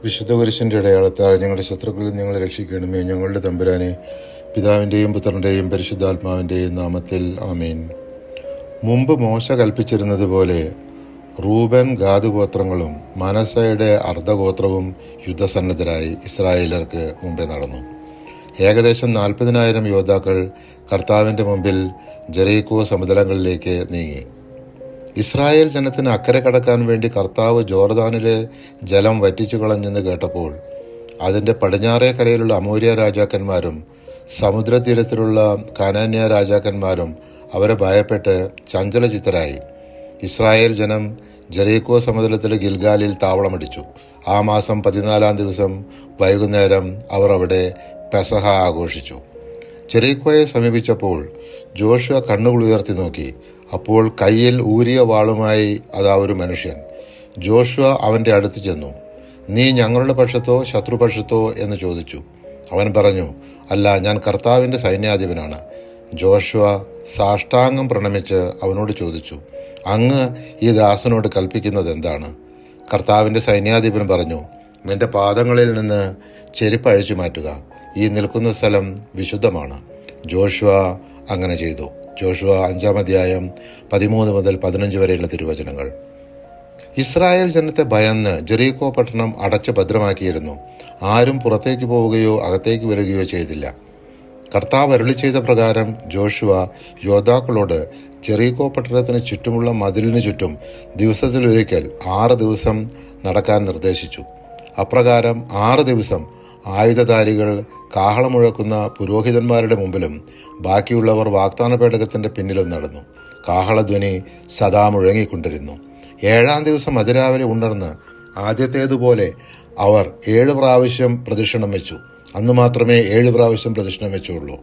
വിശുദ്ധ കുരിശിൻ്റെ അടയാളത്താൽ ഞങ്ങളുടെ ശത്രുക്കളിൽ ഞങ്ങളെ രക്ഷിക്കണമേ. ഞങ്ങളുടെ തമ്പുരാനെ, പിതാവിൻ്റെയും പുത്രൻ്റെയും പരിശുദ്ധാത്മാവിൻ്റെയും നാമത്തിൽ ആമേൻ. മുമ്പ് മോശ കൽപ്പിച്ചിരുന്നത് പോലെ റൂബൻ ഗാദ് ഗോത്രങ്ങളും മനസ്സയുടെ അർദ്ധഗോത്രവും യുദ്ധസന്നദ്ധരായി ഇസ്രായേലർക്ക് മുമ്പേ നടന്നു. ഏകദേശം 40,000 യോദ്ധാക്കൾ കർത്താവിൻ്റെ മുമ്പിൽ ജെറീക്കോ സമതലങ്ങളിലേക്ക് നീങ്ങി. ഇസ്രായേൽ ജനത്തിന് അക്കരെ കടക്കാൻ വേണ്ടി കർത്താവ് ജോർദാനിലെ ജലം വറ്റിച്ചു കളഞ്ഞെന്ന് കേട്ടപ്പോൾ അതിൻ്റെ പടിഞ്ഞാറേ കരയിലുള്ള അമോര്യ രാജാക്കന്മാരും സമുദ്രതീരത്തിലുള്ള കാനാന്യ രാജാക്കന്മാരും അവരെ ഭയപ്പെട്ട് ചഞ്ചലചിത്തരായി. ഇസ്രായേൽ ജനം ജെറീക്കോ സമതലത്തിലെ ഗിൽഗാലിൽ താവളമടിച്ചു. ആ മാസം 14-ാം ദിവസം വൈകുന്നേരം അവർ അവിടെ പെസഹ ആഘോഷിച്ചു. ജെറീക്കോയെ സമീപിച്ചപ്പോൾ ജോഷുവ കണ്ണുകൾ ഉയർത്തി നോക്കി. അപ്പോൾ കയ്യിൽ ഊരിയ വാളുമായി അതാ ഒരു മനുഷ്യൻ. ജോഷുവ അവൻ്റെ അടുത്ത് ചെന്നു. നീ ഞങ്ങളുടെ പക്ഷത്തോ ശത്രുപക്ഷത്തോ എന്ന് ചോദിച്ചു. അവൻ പറഞ്ഞു, അല്ല, ഞാൻ കർത്താവിൻ്റെ സൈന്യാധിപനാണ്. ജോഷുവ സാഷ്ടാംഗം പ്രണമിച്ച് അവനോട് ചോദിച്ചു, അങ്ങ് ഈ ദാസനോട് കൽപ്പിക്കുന്നത് എന്താണ്? കർത്താവിൻ്റെ സൈന്യാധിപൻ പറഞ്ഞു, നിന്റെ പാദങ്ങളിൽ നിന്ന് ചെരുപ്പ് അഴിച്ചു മാറ്റുക. ഈ നിൽക്കുന്ന സ്ഥലം വിശുദ്ധമാണ്. ജോഷുവ അങ്ങനെ ചെയ്തു. ജോഷുവ 5-ാം അധ്യായം 13 മുതൽ 15 വരെയുള്ള തിരുവചനങ്ങൾ. ഇസ്രായേൽ ജനത്തെ ഭയന്ന് ജെറീക്കോ പട്ടണം അടച്ച് ഭദ്രമാക്കിയിരുന്നു. ആരും പുറത്തേക്ക് പോവുകയോ അകത്തേക്ക് വരികയോ ചെയ്തില്ല. കർത്താവ് അരുളി ചെയ്ത പ്രകാരം ജോഷുവ യോദ്ധാക്കളോട് ജെറീക്കോ പട്ടണത്തിന് ചുറ്റുമുള്ള മതിലിന് ചുറ്റും ദിവസത്തിലൊരിക്കൽ 6 ദിവസം നടക്കാൻ നിർദ്ദേശിച്ചു. അപ്രകാരം 6 ദിവസം ആയുധധാരികൾ കാഹളമുഴക്കുന്ന പുരോഹിതന്മാരുടെ മുമ്പിലും ബാക്കിയുള്ളവർ വാഗ്ദാന പേടകത്തിൻ്റെ പിന്നിലും നടന്നു. കാഹളധ്വനി സദാ മുഴങ്ങിക്കൊണ്ടിരുന്നു. 7-ാം ദിവസം അതിരാവിലെ ഉണർന്ന് ആദ്യത്തേതുപോലെ അവർ 7 പ്രാവശ്യം പ്രദക്ഷിണം വെച്ചു. അന്ന് മാത്രമേ 7 പ്രാവശ്യം പ്രദക്ഷിണം വെച്ചുള്ളൂ.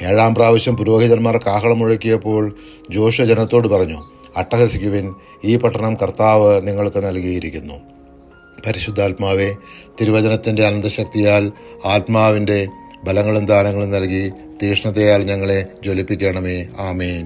7-ാം പ്രാവശ്യം പുരോഹിതന്മാർ കാഹളം മുഴക്കിയപ്പോൾ ജോഷുവ ജനത്തോട് പറഞ്ഞു, അട്ടഹസിക്കുവിൻ, ഈ പട്ടണം കർത്താവ് നിങ്ങൾക്ക് നൽകിയിരിക്കുന്നു. പരിശുദ്ധാത്മാവെ, തിരുവചനത്തിൻ്റെ അനന്തശക്തിയാൽ ആത്മാവിൻ്റെ ബലങ്ങളും ദാനങ്ങളും നൽകി തീക്ഷ്ണതയാൽ ഞങ്ങളെ ജ്വലിപ്പിക്കണമേ. ആമേൻ.